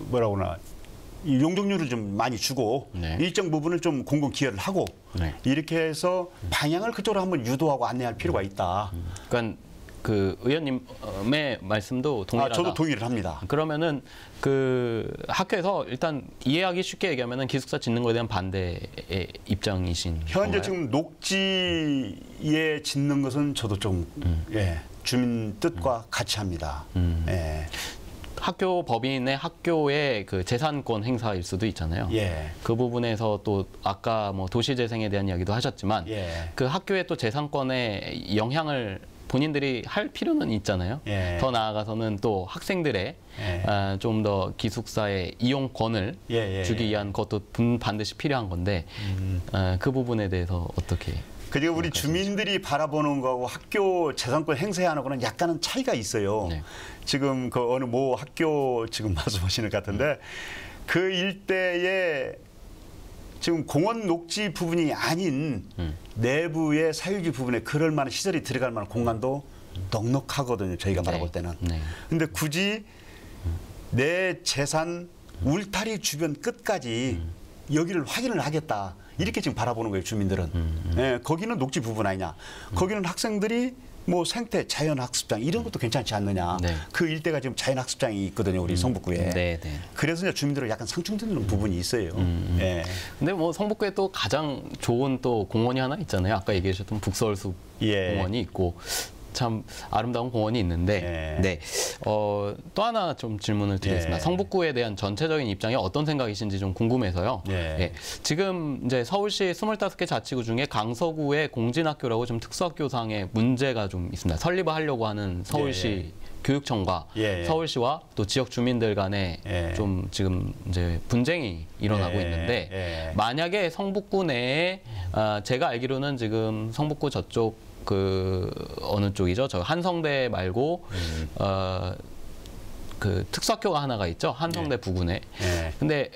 뭐라고 하나 이 용적률을 좀 많이 주고 일정 부분을 좀 공공 기여를 하고 이렇게 해서 방향을 그쪽으로 한번 유도하고 안내할 필요가 있다. 그러니까 그 의원님의 말씀도 동일하다. 저도 동의를 합니다. 그러면은 그 학교에서 일단 이해하기 쉽게 얘기하면은 기숙사 짓는 거에 대한 반대의 입장이신 현재 건가요? 지금 녹지에 짓는 것은 저도 좀 예, 주민 뜻과 같이 합니다. 예. 학교 법인의 학교의 그 재산권 행사일 수도 있잖아요. 예. 그 부분에서 또 아까 뭐 도시재생에 대한 이야기도 하셨지만 예. 그 학교의 또 재산권에 영향을 본인들이 할 필요는 있잖아요. 예. 더 나아가서는 또 학생들의 예. 좀 더 기숙사의 이용권을 주기 위한 것도 반드시 필요한 건데 그 부분에 대해서 어떻게? 그리고 우리 주민들이 바라보는 거하고 학교 재산권 행사하는 거는 약간은 차이가 있어요. 네. 지금 그 어느 모 학교 지금 말씀하시는 것 같은데 그 일대에 지금 공원 녹지 부분이 아닌 내부의 사유지 부분에 그럴 만한 시설이 들어갈 만한 공간도 넉넉하거든요. 저희가 말해볼 때는. 네. 근데 굳이 내 재산 울타리 주변 끝까지 여기를 확인을 하겠다. 이렇게 지금 바라보는 거예요, 주민들은. 예, 거기는 녹지 부분 아니냐. 거기는 학생들이 뭐 생태 자연학습장 이런 것도 괜찮지 않느냐. 네. 그 일대가 지금 자연학습장이 있거든요, 우리 성북구에. 네, 네. 그래서 이제 주민들은 약간 상충되는 부분이 있어요. 예. 근데 뭐 성북구에 또 가장 좋은 또 공원이 하나 있잖아요. 아까 얘기하셨던 북서울숲 예. 공원이 있고 참 아름다운 공원이 있는데 예. 네. 또 하나 좀 질문을 드리겠습니다. 예. 성북구에 대한 전체적인 입장이 어떤 생각이신지 좀 궁금해서요. 예. 예. 지금 이제 서울시 25개 자치구 중에 강서구의 공진학교라고 좀 특수학교상의 문제가 좀 있습니다. 설립하려고 하는 서울시 예. 교육청과 예. 서울시와 또 지역 주민들 간에 예. 좀 지금 이제 분쟁이 일어나고 예. 있는데 예. 만약에 성북구 내에 제가 알기로는 지금 성북구 저쪽 그 어느 쪽이죠? 저 한성대 말고 그 특수학교가 하나가 있죠. 한성대 예. 부근에. 예. 근데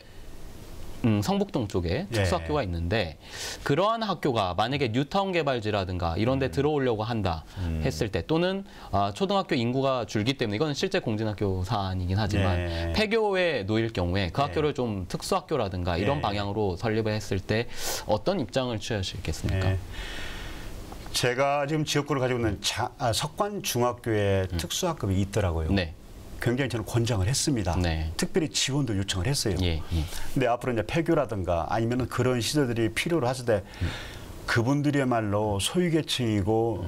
성북동 쪽에 특수학교가 있는데 그러한 학교가 만약에 뉴타운 개발지라든가 이런 데 들어오려고 한다 했을 때 또는 초등학교 인구가 줄기 때문에 이건 실제 공진학교 사안이긴 하지만 예. 폐교에 놓일 경우에 그 학교를 좀 특수학교라든가 이런 예. 방향으로 설립을 했을 때 어떤 입장을 취하시겠습니까? 예. 제가 지금 지역구를 가지고 있는 석관중학교에 특수학급이 있더라고요. 네. 굉장히 저는 권장을 했습니다. 네. 특별히 지원도 요청을 했어요. 예, 예. 근데 앞으로 이제 폐교라든가 아니면 그런 시설들이 필요로 하실 때 그분들이야말로 소유계층이고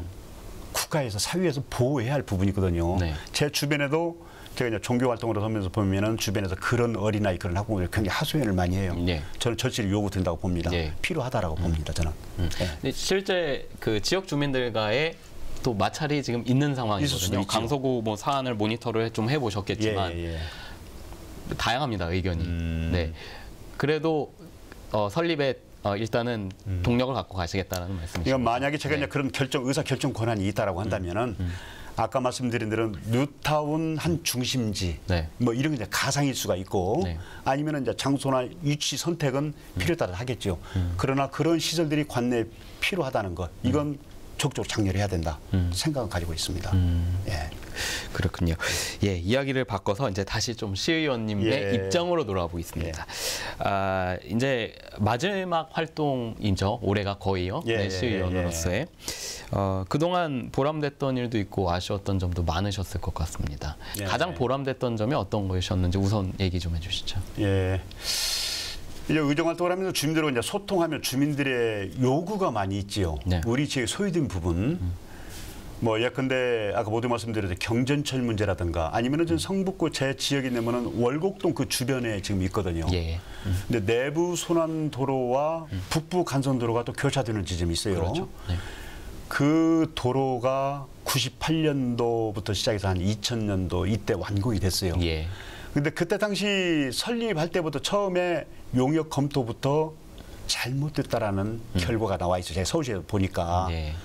국가에서 사회에서 보호해야 할 부분이거든요. 네. 제 주변에도 제가 이제 종교 활동을 하면서 보면은 주변에서 그런 어린아이 그런 학부모들 굉장히 하소연을 많이 해요. 네. 저는 절실히 요구된다고 봅니다. 네. 필요하다라고 봅니다. 저는. 예. 근데 실제 그 지역 주민들과의 또 마찰이 지금 있는 있을 수도 상황이거든요. 있죠. 강서구 뭐 사안을 모니터를 좀 해보셨겠지만 예. 다양합니다, 의견이. 네. 그래도 설립에 일단은 동력을 갖고 가시겠다는 말씀이시죠. 그러니까 만약에 제가 네. 이제 그런 의사 결정 권한이 있다라고 한다면은 아까 말씀드린 대로 뉴타운 한 중심지 네. 뭐 이런 게 이제 가상일 수가 있고 네. 아니면 이제 장소나 위치 선택은 필요에 따라 하겠죠. 그러나 그런 시설들이 관내에 필요하다는 것 이건 적극적으로 장려해야 된다 생각을 가지고 있습니다. 예. 그렇군요. 예, 이야기를 바꿔서 이제 다시 좀 시의원님의 예. 입장으로 돌아오고 있습니다. 이제 마지막 활동이죠. 올해가 거의요. 예, 네, 예, 시의원으로서의. 그동안 보람됐던 일도 있고 아쉬웠던 점도 많으셨을 것 같습니다. 예. 가장 보람됐던 점이 어떤 것이었는지 우선 얘기 좀 해주시죠. 예. 이제 의정 활동을 하면서 주민들과 이제 소통하면 주민들의 요구가 많이 있지요. 네. 우리 지역 소유된 부분. 뭐 예컨대 아까 모두 말씀드렸듯이 경전철 문제라든가 아니면은 좀 성북구 제 지역에 내면은 월곡동 그 주변에 지금 있거든요. 예. 근데 내부 순환도로와 북부 간선도로가 또 교차되는 지점이 있어요. 그렇죠. 네. 그 도로가 98년도부터 시작해서 한 2000년도 이때 완공이 됐어요. 예. 근데 그때 당시 설립할 때부터 처음에 용역 검토부터 잘못됐다라는 결과가 나와 있어요. 제가 서울시에서 보니까. 예.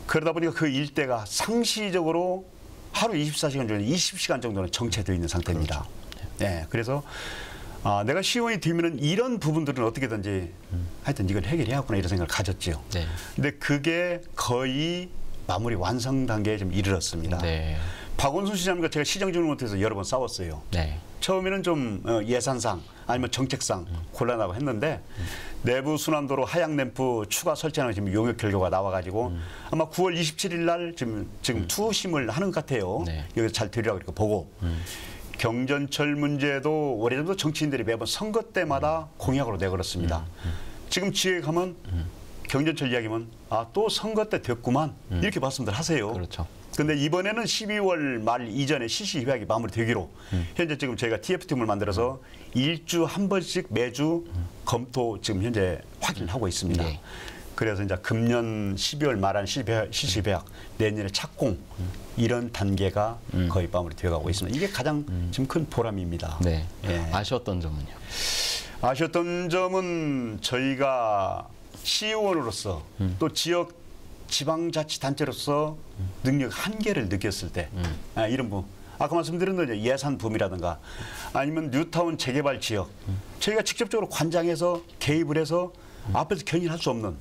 그러다 보니까 그 일대가 상시적으로 하루 24시간 중에 20시간 정도는 정체되어 있는 상태입니다. 그렇죠. 네, 그래서 내가 시의원이 되면은 이런 부분들은 어떻게든지 하여튼 이걸 해결해야겠구나 이런 생각을 가졌죠. 네. 근데 그게 거의 마무리 완성 단계에 좀 이르렀습니다. 네. 박원순 시장님과 제가 시장 주는 못해서 여러 번 싸웠어요. 네. 처음에는 좀 예산상 아니면 정책상 곤란하고 했는데 내부 순환도로 하향 램프 추가 설치하는 지금 용역 결과가 나와가지고 아마 9월 27일 날 지금 투심을 하는 것 같아요. 네. 여기서 잘 되리라고 이렇게 보고 경전철 문제도 오래전부터 정치인들이 매번 선거 때마다 공약으로 내걸었습니다. 지금 지역에 가면 경전철 이야기면 또 선거 때 됐구만 이렇게 말씀들 하세요. 그렇죠. 근데 이번에는 12월 말 이전에 실시 협약이 마무리되기로 현재 지금 저희가 TF팀을 만들어서 일주 한 번씩 매주 검토 지금 현재 확인하고 있습니다. 네. 그래서 이제 금년 12월 말한 실시 협약, 내년에 착공 이런 단계가 거의 마무리되어 가고 있습니다. 이게 가장 지금 큰 보람입니다. 네. 예. 아쉬웠던 점은요? 아쉬웠던 점은 저희가 시의원으로서 또 지역 지방자치단체로서 능력 한계를 느꼈을 때 이런 부분 아까 말씀드린 대로 예산 붐이라든가 아니면 뉴타운 재개발 지역 저희가 직접적으로 관장해서 개입을 해서 앞에서 견인할 수 없는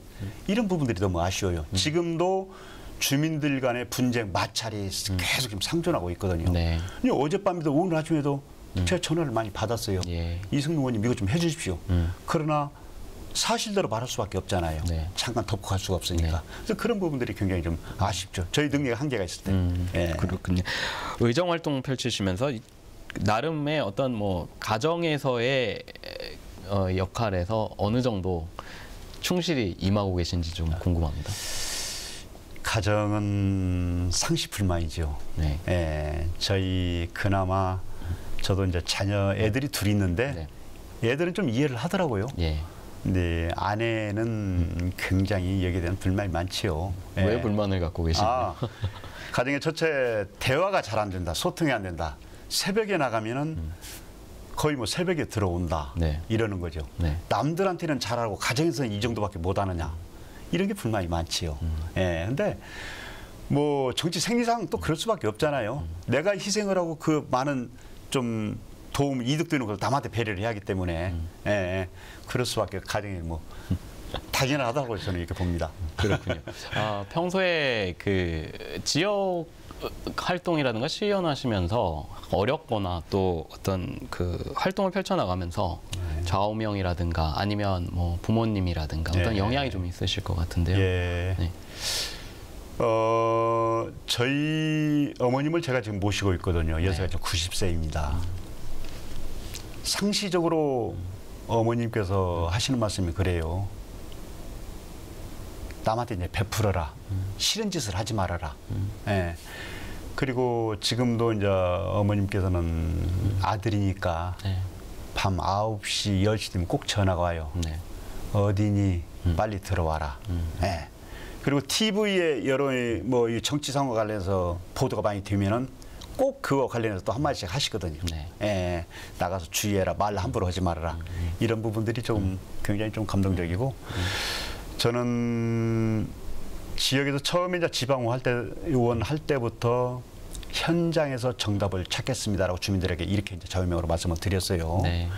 이런 부분들이 너무 아쉬워요. 지금도 주민들 간의 분쟁 마찰이 계속 지금 상존하고 있거든요. 네. 어젯밤에도 오늘 아침에도 제가 전화를 많이 받았어요. 예. 이승용 의원님 이거 좀 해주십시오. 그러나 사실대로 말할 수밖에 없잖아요. 네. 잠깐 덮고 갈 수가 없으니까. 네. 그래서 그런 부분들이 굉장히 좀 아쉽죠. 저희 능력에 한계가 있을 때. 예. 그렇군요. 의정 활동 펼치시면서 나름의 어떤 뭐 가정에서의 역할에서 어느 정도 충실히 임하고 계신지 좀 궁금합니다. 가정은 상시불만이죠. 네. 예. 저희 그나마 저도 이제 자녀 애들이 둘이 있는데 애들은 좀 이해를 하더라고요. 예. 근데 아내는 굉장히 여기에 대한 불만이 많지요. 왜 예. 불만을 갖고 계신가요? 가정의 첫째 대화가 잘 안 된다. 소통이 안 된다. 새벽에 나가면은 거의 뭐 새벽에 들어온다. 네. 이러는 거죠. 네. 남들한테는 잘하고 가정에서는 이 정도밖에 못 하느냐. 이런 게 불만이 많지요. 예. 근데 뭐 정치 생리상 또 그럴 수밖에 없잖아요. 내가 희생을 하고 그 많은 좀 도움, 이득되는 걸 남한테 배려를 해야 하기 때문에 예, 그럴 수밖에 가정이 뭐 당연하다고 저는 이렇게 봅니다. 그렇군요. 평소에 그 지역 활동이라든가 시의원하시면서 어렵거나 또 어떤 그 활동을 펼쳐나가면서 좌우명이라든가 아니면 뭐 부모님이라든가 어떤 영향이 좀 있으실 것 같은데요. 예. 네. 저희 어머님을 제가 지금 모시고 있거든요. 연세가 90세입니다. 상시적으로 어머님께서 하시는 말씀이 그래요. 남한테 이제 베풀어라. 싫은 짓을 하지 말아라. 예. 그리고 지금도 이제 어머님께서는 아들이니까 밤 9시, 10시 되면 꼭 전화가 와요. 네. 어디니? 빨리 들어와라. 예. 그리고 TV에 여러 뭐 정치 상황과 관련해서 보도가 많이 되면은 꼭 그거 관련해서 또 한마디씩 하시거든요. 네. 예, 나가서 주의해라, 말 함부로 하지 말아라. 이런 부분들이 좀 굉장히 좀 감동적이고 저는 지역에서 처음에 이제 의원 할 때부터 현장에서 정답을 찾겠습니다라고 주민들에게 이렇게 이제 좌우명으로 말씀을 드렸어요. 네.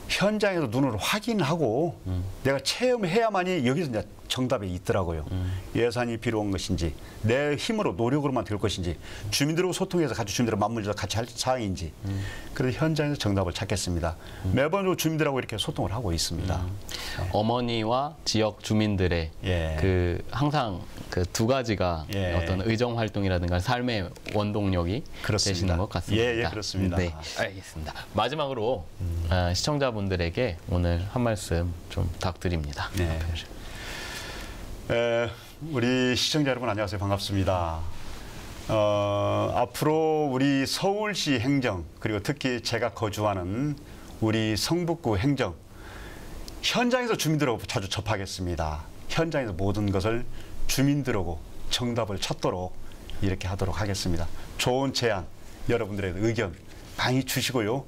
현장에서 눈으로 확인하고 내가 체험해야만이 여기서 이제 정답이 있더라고요. 예산이 필요한 것인지 내 힘으로 노력으로만 될 것인지 주민들하고 소통해서 같이 주민들하고 맞물려서 같이 할 사항인지 그래서 현장에서 정답을 찾겠습니다. 매번 주민들하고 이렇게 소통을 하고 있습니다. 네. 어머니와 지역 주민들의 그 항상 그 두 가지가 어떤 의정 활동이라든가 삶의 원동력이 되시는 것 같습니다. 예, 그렇습니다. 네, 알겠습니다. 마지막으로 시청자분들에게 오늘 한 말씀 좀 부탁드립니다. 네. 우리 시청자 여러분 안녕하세요. 반갑습니다. 앞으로 우리 서울시 행정 그리고 특히 제가 거주하는 우리 성북구 행정 현장에서 주민들하고 자주 접하겠습니다. 현장에서 모든 것을 주민들하고 정답을 찾도록 이렇게 하도록 하겠습니다. 좋은 제안, 여러분들의 의견 많이 주시고요.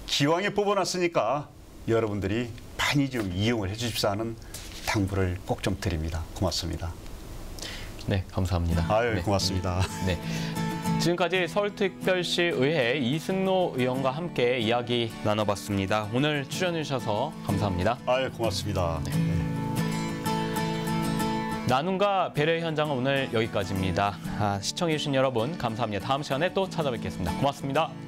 기왕에 뽑아놨으니까 여러분들이 많이 좀 이용을 해주십사 하는 당부를 꼭 좀 드립니다. 고맙습니다. 네, 감사합니다. 아유, 고맙습니다. 네. 지금까지 서울특별시 의회 이승로 의원과 함께 이야기 나눠봤습니다. 오늘 출연해 주셔서 감사합니다. 아유, 고맙습니다. 네. 나눔과 배려의 현장은 오늘 여기까지입니다. 시청해주신 여러분 감사합니다. 다음 시간에 또 찾아뵙겠습니다. 고맙습니다.